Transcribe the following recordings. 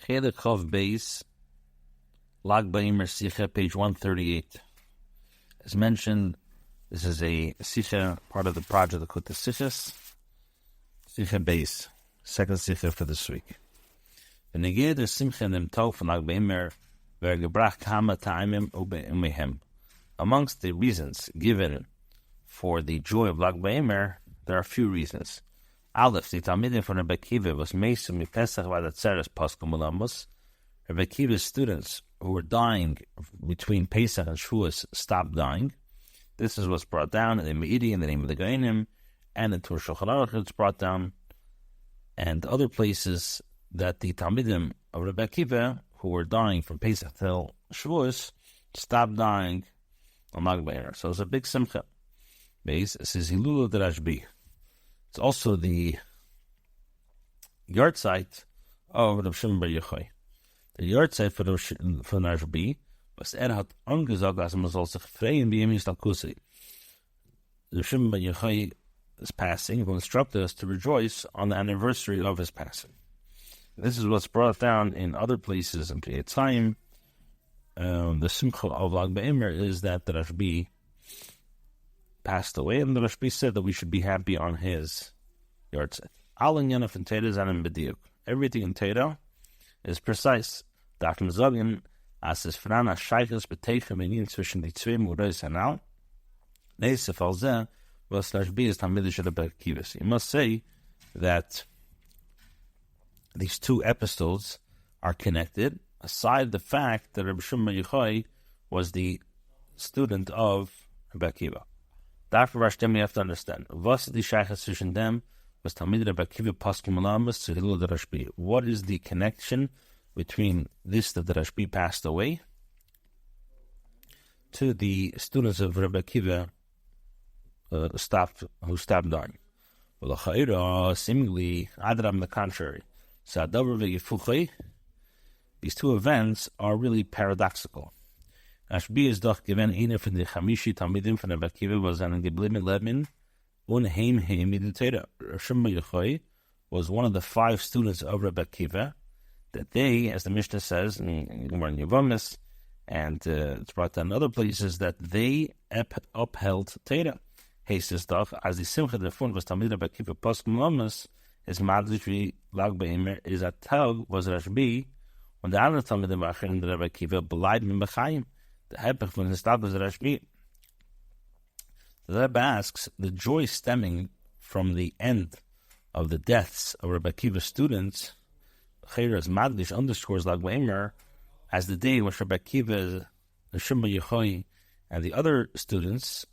Chelik Chov Beis, BaOmer Sichos, page 138. As mentioned, this is a Sichos, part of the project of Likkutei Sichos. Sichos Beis, second Sichos for this week. V'negeder Simcha nem Tov von BaOmer, v'gebrach kama ta'imim u'be'umihem. Amongst the reasons given for the joy of BaOmer, there are a few reasons. Aleph, the Talmidim from Rebbe Akiva was meisum mi Pesach v'adatzeres paskum ulamos. Rebbe Akiva's students who were dying between Pesach and Shavuos stopped dying. This is what's brought down in the Meiri, in the name of the Gainim, and in Tur Shulchan Aruch it's brought down, and other places that the Talmidim of Rebbe Akiva who were dying from Pesach till Shavuos stopped dying on Lag BaOmer. So it's a big simcha. This is Hilula de Rashbi. It's also the yard site of Rav Shimon Bar Yochai. The yard site for Rashbi was hat angesagt, als man soll sich freuen wie ihm Likkutei. Rav Shimon Bar Yochai is passing, will instruct us to rejoice on the anniversary of his passing. This is what's brought down in other places in Kriyat Chaim. The simcha of Lag BaOmer is that the Rashbi passed away, and the Rashbi said that we should be happy on his yard site. Everything in Torah is precise. Dachten sagen, as es Fran as Sheiches beteichen menin zwischen die zwei Mureis hanal. Nese falze was Rashbi is Talmidish Rebbe Akiva. You must say that these two episodes are connected, aside the fact that Rabbi Shimon Bar Yochai was the student of Rebbe Akiva. Therefore, Rashtem, you have to understand. Was the Sheiches zwischen them was Talmid Rebbe Akiva paskim ulamas to Hilul de Rashbi. What is the connection between this that the Rashbi passed away to the students of Rebbe Akiva who stopped dying? Well, seemingly, Adram the contrary. These two events are really paradoxical. Rashbi is doch given eine von den Chamishi Talmidim von Rebbe Akiva was an geblieben Leben und heim in the Torah. Rav Shimon Bar Yochai was one of the 5 students of Rebbe Akiva that they, as the Mishnah says in Yevamos, and it's brought down in other places, that they upheld Torah. He says doch, as the Simcha davon was Talmid Rebbe Akiva paskum ulamas is madlish Lag BaOmer is a tag was Rashbi und the other Talmidim Acharon the Rebbe Akiva bleiben im B'chaim. The Hepech from the start was Rashbi. The Rebbe asks, the joy stemming from the end of the deaths of Rebbe Akiva's students, Chayras Madlish underscores Lag BaOmer as the day when Rebbe Akiva, the Shimon Bar Yochai, and the other students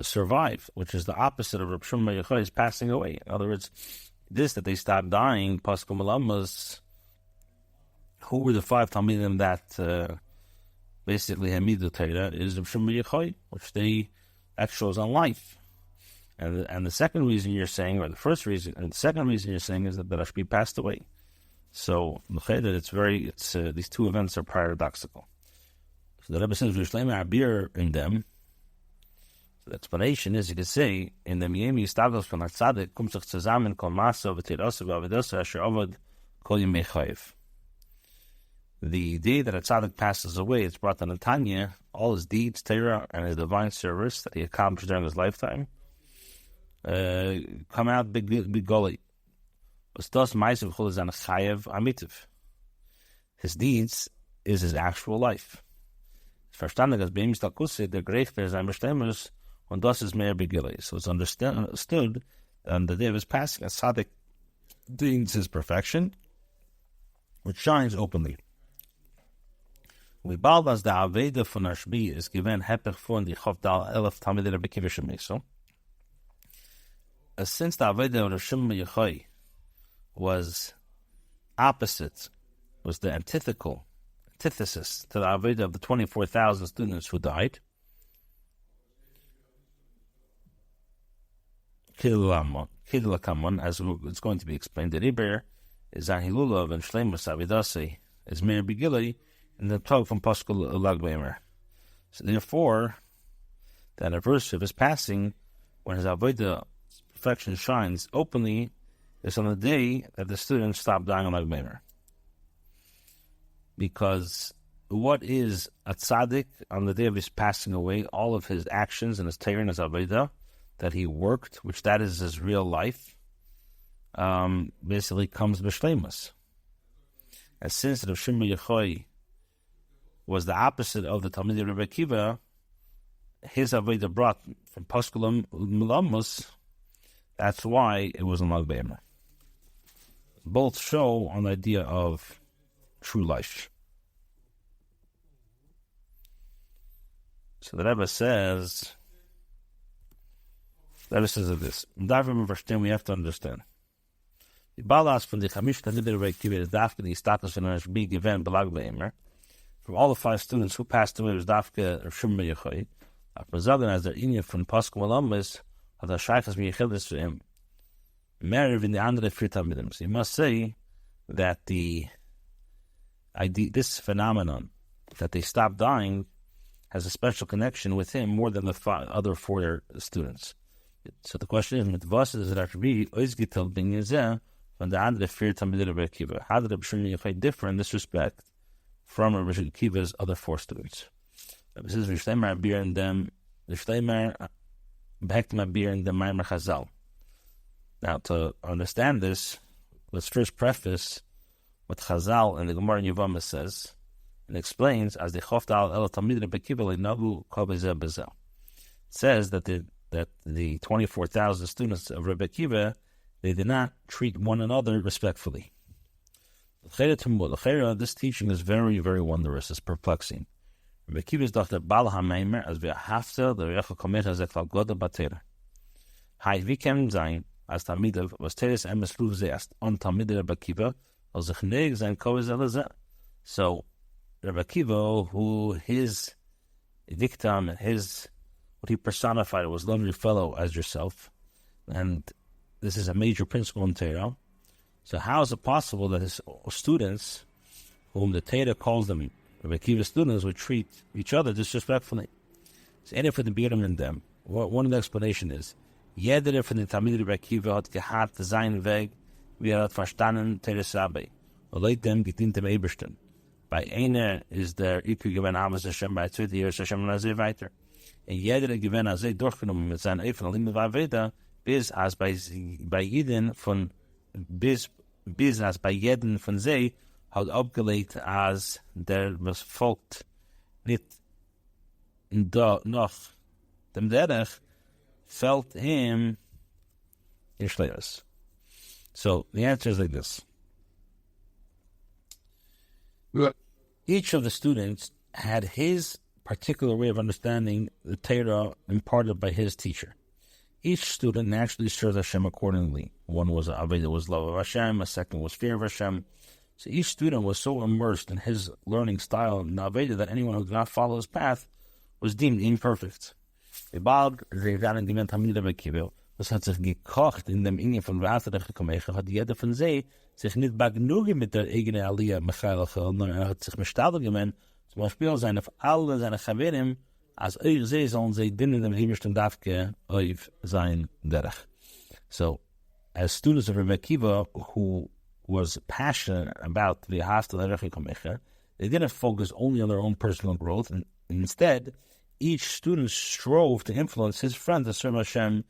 survive, which is the opposite of Reb Shimon Bar Yochai's passing away. In other words, this that they stopped dying, paskum ulamas, who were the 5 Talmidim that basically Hamidu Torah is Reb Shimon Bar Yochai, which that shows on life. And the second reason you're saying, or the first reason, and the second reason you're saying is that the Rashbi passed away. So these two events are paradoxical. So the Rebbe says, "V'yishleim abir in them." So the explanation is, you could say, in the Miyemi Yistagos from Atzadik kommt sich zusammen kol masa v'tirasa v'avidasa asher avad kol yemei chayiv. The day that a tzaddik passes away, it's brought down in Tanya, all his deeds, Torah, and his divine service that he accomplished during his lifetime, come out big gully. His deeds is his actual life. Verstandig as beim Likkutei, der Greifber sein Bestemmes, und das ist mehr begilli. So it's understood on the day of his passing, a tzaddik deeds his perfection, which shines openly. Bald as the Aveda von Rashbi is given Hepech von die Chavdal 11 Talmidei Rebbe Akiva Shemeso. Since the Aveda of Rav Shimon Bar Yochai was opposite, was the antithesis to the Aveda of the 24,000 students who died, Kidulakamon, as it's going to be explained, the Iber is Ahilulav and Shleimus Avidase is Meir Begili, in the talk from Paschal Lag BaOmer. So therefore, the anniversary of his passing, when his Avodah perfection shines openly, is on the day that the students stop dying on Lag BaOmer. because what is a tzaddik on the day of his passing away? All of his actions and his Torah and his avodah that he worked, which that is his real life, basically comes b'shleimus. And since Rav Shimon Yochai was the opposite of the Talmidei Rebbe Akiva, his avodah brought from Paskulam Melamus. That's why it was a BaOmer. Both show on the idea of true life. So the Rebbe says of this. We have to understand. The balas from the Chamish Talmidei Rebbe Akiva is dafke the status von Rashbi given belag BaOmer. From all the 5 students who passed away, was dafke Rav Shimon Yochai. After Zagan as their inyan from Pascal Malamas, hat Shaykhas Miyechilis for him. Meriv in the andere vier Talmidim. So you must say that this phenomenon that they stopped dying has a special connection with him more than the other 4 students. So the question is, mit was is it actually ausgeteilt bin Yezeh von the andere vier Talmidim Rebbe Akiva? How did Rav Shimon Yochai differ in this respect from Rebbe Akiva's other 4 students? This is Rishteimer beer and them. Rishteimer back to my beer and the Maimer Chazal. Now, to understand this, let's first preface what Chazal and the Gemara in Yevamah says and explains as the Chofdal El Talmidei Rebbe Akiva Nagu Kobezeh Bezel. It says that the 24,000 students of Rebbe Akiva, they did not treat one another respectfully. This teaching is very, very wondrous. It's perplexing. Rebbe Akiva's doctor Bal HaMeimer as wir hafte der Recha Komet hazek val Goda Batera. Hai wie kem sein as Talmidav was Teres emes Ruv zeast on Talmidei Rebbe Akiva als sich neig sein Koves Elazeh. So Rebbe Akiva, who his dictum and what he personified was love your fellow as yourself, and this is a major principle in Torah. So how is it possible that his students, whom the Torah calls them Rebbe Akiva students, would treat each other disrespectfully? It's any for the Biram in them. One of the explanation is, jeder von den Talmidei Rebbe Akiva hat gehad seinen Weg, wie hat verstanden Torah Sabbai. Und leit dem gedient dem Ebersten. Bei einer ist der Iker gewinn Amas Hashem, bei 2 Jahren Hashem und Azeh weiter. Und jeder gewinn Azeh durchgenommen mit seinen Eifen, und immer weiter, bis als bei jeden von sie hat abgelegt, als der was folgt nicht noch dem Derech felt him in Shleias. So the answer is like this. Each of the students had his particular way of understanding the Torah imparted by his teacher. Each student naturally served Hashem accordingly. One was Aveda was love of Hashem, a second was fear of Hashem. So each student was so immersed in his learning style in Aveda that anyone who did not follow his path was deemed imperfect. Das hat sich gekocht in dem Ingen von Wasser der Gekommeche, hat jeder von sie sich nicht bagnuge mit der eigenen Aliyah Mechailache, sondern hat sich mestadel gemeint, zum Beispiel sein auf alle seine Chaverim, als euch sie sollen sie dienen dem Himmlischen Davke auf sein Derech. So, as students of Rebbe Akiva, who was passionate about the hostel Derech Gekommeche, they didn't focus only on their own personal growth, and instead, each student strove to influence his friend to serve Hashem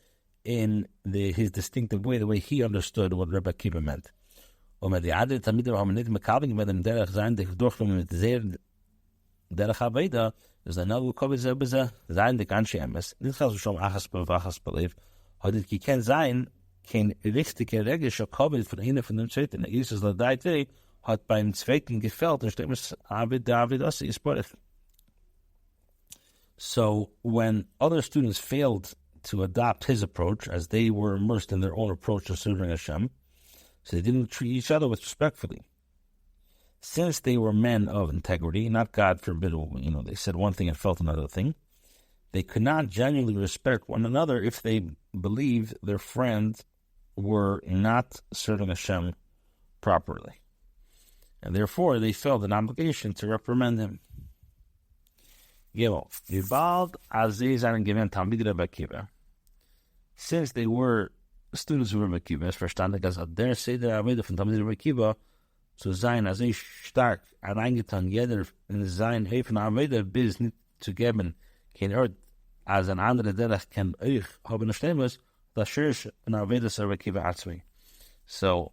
in his distinctive way, the way he understood what Rebbe Akiva meant. Und die andere Talmidim haben nicht mekabelig mit dem Derech sein, die durchgenommen mit sehr Derech Aveda, ist ein Nagu Kovic Zebeze, sein die ganze Emes. Nicht also schon Achas Belev, hat es gekannt sein, kein richtiger regischer Kovic von einer von dem Zweiten. Jesus Ladai hat beim Zweiten gefällt, und steht es David, das ist Borech. So when other students failed to adopt his approach, as they were immersed in their own approach to serving Hashem, so they didn't treat each other with respectfully. Since they were men of integrity, not God forbid, they said one thing and felt another thing, they could not genuinely respect one another if they believed their friends were not serving Hashem properly. And therefore, they felt an obligation to reprimand him. Since they were students of Rebbe Akiva, es verstandig, als der Seder Aveda von Talmidei Rebbe Akiva zu sein, als ich stark reingetan, jeder in sein Hefen Arbeiter bis nicht zu geben, kein Ort, als ein anderer, der kann euch haben stehen muss, das Schirch in Arbeiter zu Rabbi Akiva Atzmi. So,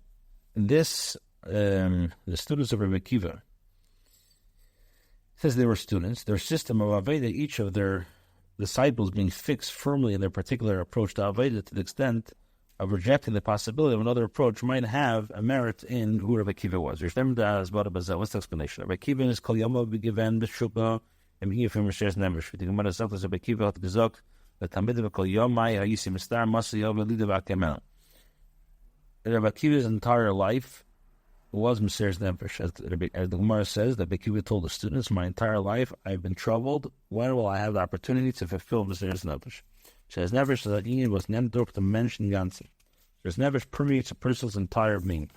this, the students of Rabbi Akiva, says they were students, their system of Aveda, each of their disciples being fixed firmly in their particular approach to Aveda to the extent of rejecting the possibility of another approach might have a merit in who Rabbi Akiva was. What's the explanation? Rabbi Akiva is Kol Yoma B'Given B'Shukah and B'Given from Rishayas Nemesh. The Gemara says Rabbi Akiva had gesagt that Tamid Kol Yomai Hayisi Mistar Masa Yoma Lida V'Akemel. Rabbi Akiva's entire life was Mesiras Nefesh. As the Gemara says, that Rabbi Akiva told the students, my entire life I've been troubled. When will I have the opportunity to fulfill Mesiras Nefesh? Says Nefesh that union was nem durch the mention ganze. There's Nefesh permeates a person's entire being.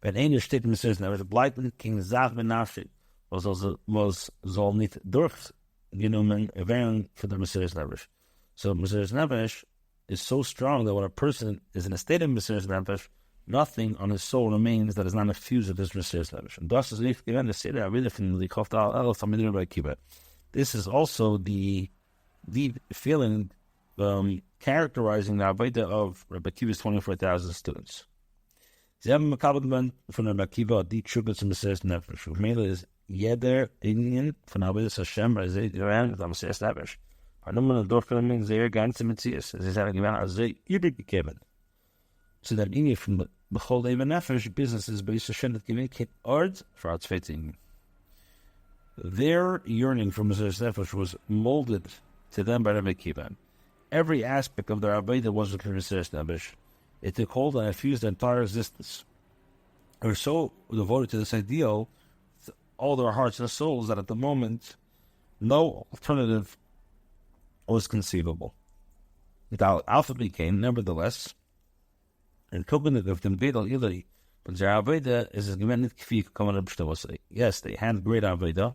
Wenn einer steht in Mesiras Nefesh, bleibt King Zach ben Nafshi was soll nicht durchgenommen werden für der Mesiras Nefesh. So Mesiras Nefesh is so strong that when a person is in a state of Mesiras Nefesh, nothing on his soul remains that is not infused with this Mesiras Nefesh. And das ist nicht gewähnt, das Seder Aveda von Likkutei Sichos von Rabbi Akiva. This is also the feeling characterizing the Aveda of Rabbi Akiva's 24,000 students. Sie haben Makabel von Rabbi Akiva die Tshuga zum Mesiras Nefesh. Gemele ist jeder Indian von Aveda Hashem, weil sie gewähnt mit dem Mesiras Nefesh. Aber nur man durchgenommen sehr ganze Metzies. Sie sind gewähnt, als sie übergegeben. So that Indian from the Bechol Even Nefesh businesses based Hashem that communicate art for its fating. Their yearning for Mesiras Nefesh was molded to them by Rabbi Akiva. Every aspect of their Aveda was with Mesiras Nefesh. It took hold and infused their entire existence. They were so devoted to this ideal, with all their hearts and souls, that at the moment, no alternative was conceivable. The Alpha became, nevertheless, and cognitive them Vedal Ilari, but their Aveda is a given kfi common b'shtovosei. Yes, they had great Aveda,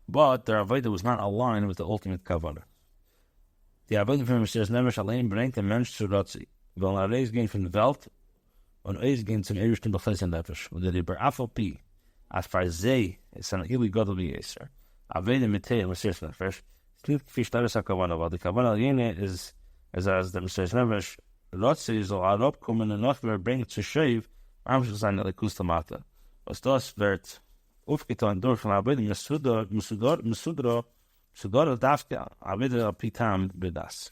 but their Aveda was not aligned with the ultimate Kavanah. The Aveda from Mesiras Nefesh allein bringt den Mensch zu Ratzi. Weil reis gehen von der Welt und reis gehen zum Ehrsten Befeis Nefesh. Und der Afalpi, as far as they, is an ili Gadol Yeser. Aveda mitei Mesiras Nefesh, it's nicht kfi Shtaris HaKavanah, weil die Kavanah jene is as the Mesiras Nefesh, Ratzi soll herabkommen und noch wer bringt zu Shev, Amshach sein Likus Tamata. Was das wird aufgetan durch von Aveda Mesudra Dafka, Aveda Pitam Bedas.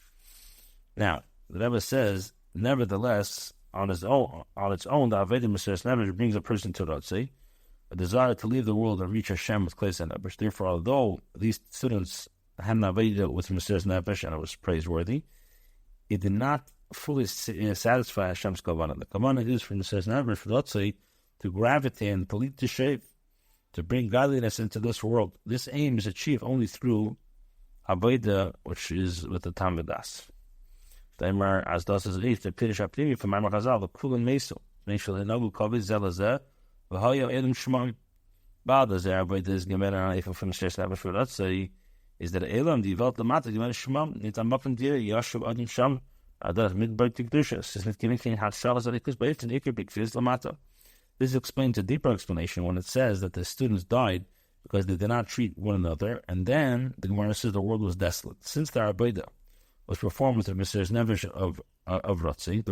Now, the Rebbe says, nevertheless, on its own, the Aveda Mesiras Nefesh brings a person to Ratzi, a desire to leave the world and reach Hashem with Klei Nefesh. Therefore, although these students had an Aveda with Mesiras Nefesh and it was praiseworthy, it did not fully satisfy Hashem's Kavanah. The Kavanah is from Mesiras Nefesh for Ratzi to gravitate and to lead to shape, to bring godliness into this world. This aim is achieved only through Aveda, which is with the Tam V'das. Daimar, as das is it, the Pirish Apnimi from Mamar Chazal, the Kulin Meso, Neshel Hinagu Kovid Zelazeh, V'haya Edom Shemam. Ba'da Zeh Aveda is Gemer and Eifel from Mesiras Nefesh for Ratzi, is that Elam, die Welt Lamata, Gemer Shemam, Nit am Mappen Dir, Yashav Adam Sham, Adas Midbar Tikdusha, es ist nicht gewinnt, hat Shal, also Rikus, Beif, and Eker Big Fizz Lamata. This explains a deeper explanation when it says that the students died because they did not treat one another, and then the Gemara says the world was desolate. Since the Arbeidah was performed with the Mesiras Nefesh of Ratzi,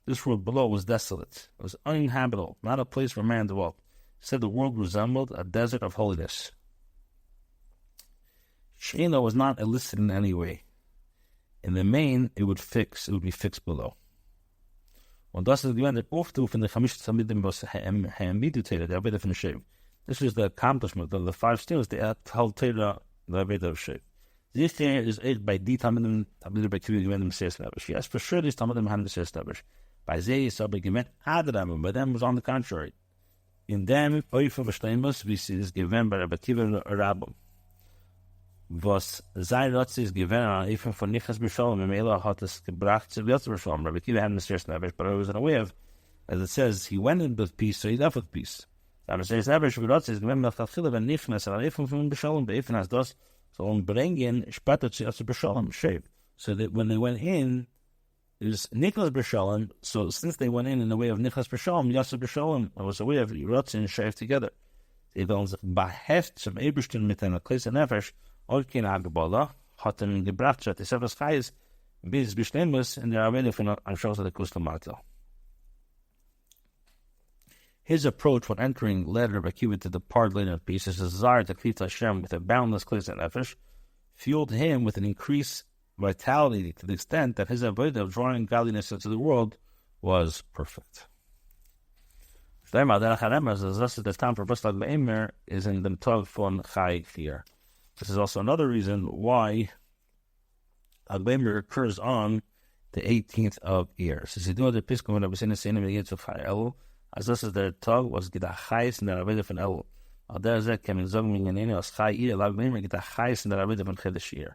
this world below was desolate. It was uninhabitable, not a place for man to walk. It said the world resembled a desert of holiness. Shina was not illicit in any way. In the main, it would be fixed below. Und das ist gewähnt, der Aufruf in der Chamish Tzamidim, was Meditated, der Aveda von der Shev. This was the accomplishment of the 5 students, the whole Torah, the Aveda of Shev. This thing is aimed by the Tamidim by Kivi gewähnt im Mesiras Nefesh. Yes, for sure, these Tamidim had Mesiras Nefesh. By Zeh is aber gewähnt Adram, by them was on the contrary. In them, Oifa V'Shleimus, we see this gewähnt by Rabbi Akiva Rabbim. Was sei Ratzi ist gewähnt an Eifem von Nichas B'Shalom, im Elah hat es gebracht zu Yotzer B'Shalom. Rabbi Akiva had Mesiras Nefesh, but I was unaware of, as it says, he went in with peace, so he left with peace. The Mesiras Nefesh for Ratzi ist gewähnt Melchachile, wenn Nichnas, an Eifem von B'Shalom, Be'efen has das, so bringen später zu Yotzer B'Shalom, Shev. So that when they went in, There's Nicholas B'Shalom. So since they went in the way of Nicholas B'Shalom, Yosef B'Shalom, it was a way of Ratzin and Shev together. They don't beheft some Eberstein mit einer Kleise Nefesh, or kein Agbala, hatten gebracht, that the Sefas Chayes, bis B'Shlemus, and there are many from Anshos of the Kustel Martel. His approach when entering later Akiva to depart later in peace, his desire to cleave to Hashem with a boundless Kleise Nefesh, fueled him with an increased vitality to the extent that his avodah of drawing godliness into the world was perfect. The time for BaOmer is in the Tov von Chai here. This is also another reason why BaOmer occurs on the 18th of Iyar. Since you do the Pisco when I was in the same of Chai Elu, as this is their Tov was Gidachais and the avodah von Elu. There that came in Zogming and any of Chai Iyar, BaOmer Gidachais and the avodah von Chedesh Iyar.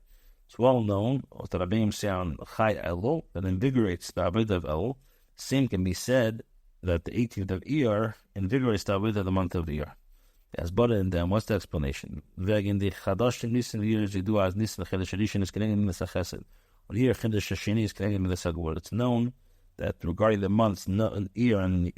It's well known what the Rabbeim say on Chai Elu that invigorates the avodah of Elu. Same can be said that the 18th of Iyar invigorates the avodah of the month of Iyar. As but in them, what's the explanation? Wegen die Chadash Nissen Iyar Zidu as Nissen Chedesh Rishon is connected with the Chesed. Or here Chedesh Sheni is connected with the Sagwar. It's known that regarding the months Iyar and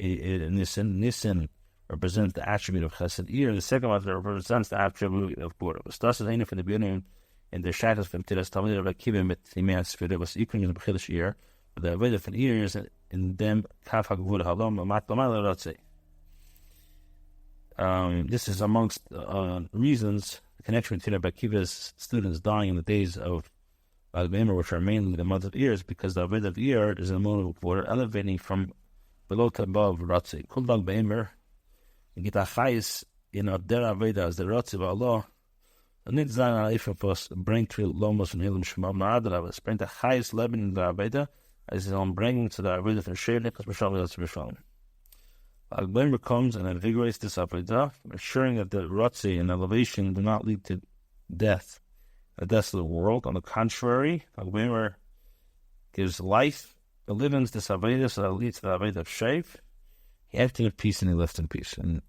Nissen represent the attribute of Chesed. Iyar, the second month represents the attribute of Gvura. Was das eine von der beginning in der Shadows from Tiras Talmud of Akiva mit Timean Spirit was equal in the Chedesh Iyar. The avodah von Iyar is in them Kaf HaGvura Halom Mat Lamal Ratzei. This is amongst reasons the connection between Akiva's students dying in the days of BaOmer, which are mainly the month of Iyar, because the avodah of Iyar is in the moment of water, elevating from below to above Ratzei. Kol dag BaOmer Gitachais in der avodah as the Ratzei of Allah. And nicht sein Eifenfuss bringt viel Lomos und Hilm Shemam Na'adar, aber es bringt der Chais Leben in der avodah, as it on bringing to the avodah von Shel, because B'Shalom Yotz B'Shalom. BaOmer comes and invigorates this avodah, ensuring that the Ratzei and elevation do not lead to death, a desolate world. On the contrary, BaOmer gives life, the livings this avodah, so that leads to the avodah of Shev. He acted in peace and he left in peace. And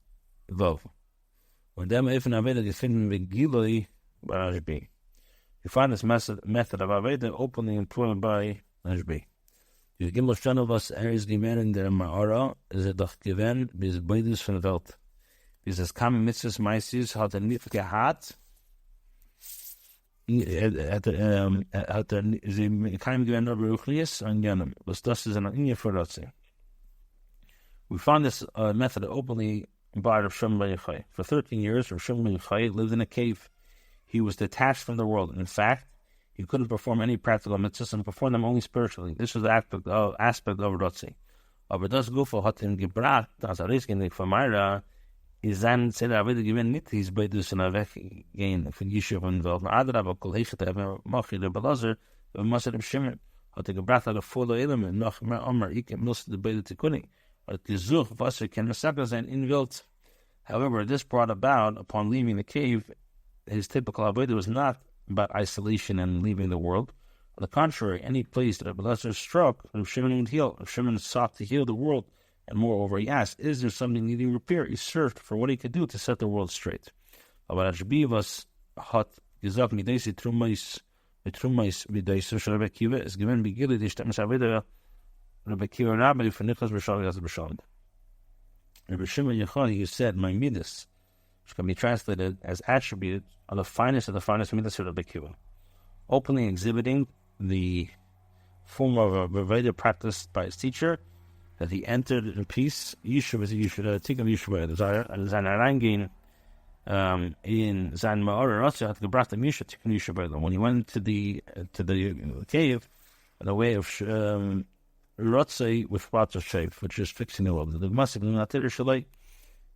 Vov. When them even avodah gefunden with Giloi by Rashbi. You find this method of avodah openly employed by Rashbi. Die Gimel Shana was is gemein in der Ma'ara, is doch gewähnt, bis beides von der Welt. Bis es kam Mitzvahs Meisis, hat nicht gehabt, hat sie keinem gewähnt, aber Ruchlies, und Janem. Was das ist eine Inge für Ratzei. We find this method openly by Rav Shimon bar Yochai. For 13 years, Rav Shimon bar Yochai lived in a cave. He was detached from the world. In fact, he couldn't perform any practical mitzvahs and perform them only spiritually. This was the aspect of Ratzei. Aber das Gufo hat ihn gebracht, als Reisgendig von Meira, ist sein Zeder Avodah gewinnt nicht, hieß bei dus und weggehen von Yishuv und Welt. Adar aber kol hechete, mach der Belazar, und Maser im Shimon, hat gebracht, hat volle Element, noch mehr Omer, ich muss die Beide zu können. Hat gesucht, was kann Masaka sein in Welt. However, this brought about, upon leaving the cave, his typical Avodah was not about isolation and leaving the world. On the contrary, any place that Abelazar struck, Rav Shimon would heal. Rav Shimon sought to heal the world, and moreover, he asked, is there something needing repair? He searched for what he could do to set the world straight. Aber Rashbi was hat gesagt, mit diese Trumais Vidaisu Shel Rabbi Akiva, es gewinnt begilli, die Stemmes Avodah, Rabbi Akiva Rabbi, for Nicholas B'Shalom Yotz B'Shalom. Rabbi Shimon Yochai, he said, my midas, which can be translated as attributed, are the finest of the finest midas of Rabbi Akiva, openly exhibiting the form of a Veda practiced by his teacher, that he entered in peace. Yishuv is a Yishuv, Tikkun Yishuv, desire, and sein Reingehen in sein Ma'or Ratzei hat gebracht the Misha Tikkun Yishuv. When he went to the cave, in the way of Ratzei with Ratzei Shev, which is fixing the world. The Gmasik Lunatir Shalei,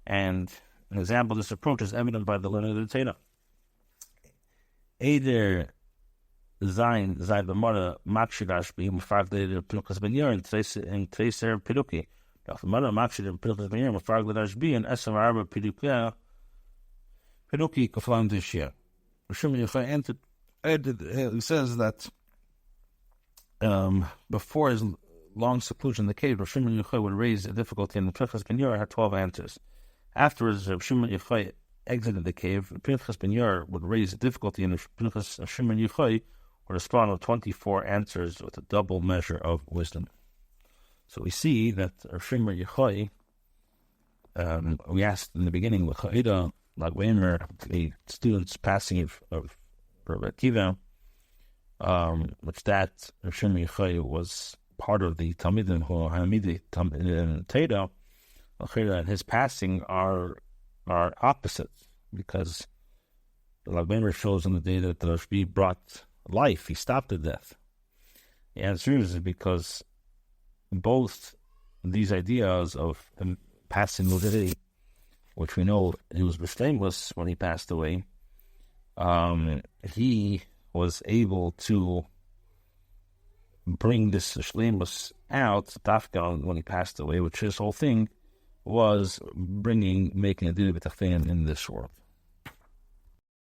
and an example of this approach is evident by the learning of the Torah. Either Zain b'mara makshirash b'him fargleder pilukas b'nyer and treiser piluki. Now the mara makshirash pilukas b'nyer fargleder b'hi and esam arba piluki kaflam this year. Shimon Yochai entered. It says that before his long seclusion in the cave, Shimon Yochai would raise a difficulty, and the pilukas b'nyer had 12 answers. Afterwards, Shimon Yochai exited the cave. Pinchas ben Yair would raise a difficulty, and Pinchas Shimon Yochai would respond with 24 answers with a double measure of wisdom. So we see that BaOmerShruyah, we asked in the beginning, Likkutei BaOmer, the students passing of Rabbi Akiva, which that BaOmerShruyah was part of the Talmidim who Hamidi Teda, and his passing are opposites, because the BaOmer shows on the day that the Rashbi brought life, he stopped the death. The answer is because both these ideas of him passing Likkutei, which we know he was blameless when he passed away, he was able to bring this shlemus out, Dafka, when he passed away, which his whole thing was making a deal with a fan in this world.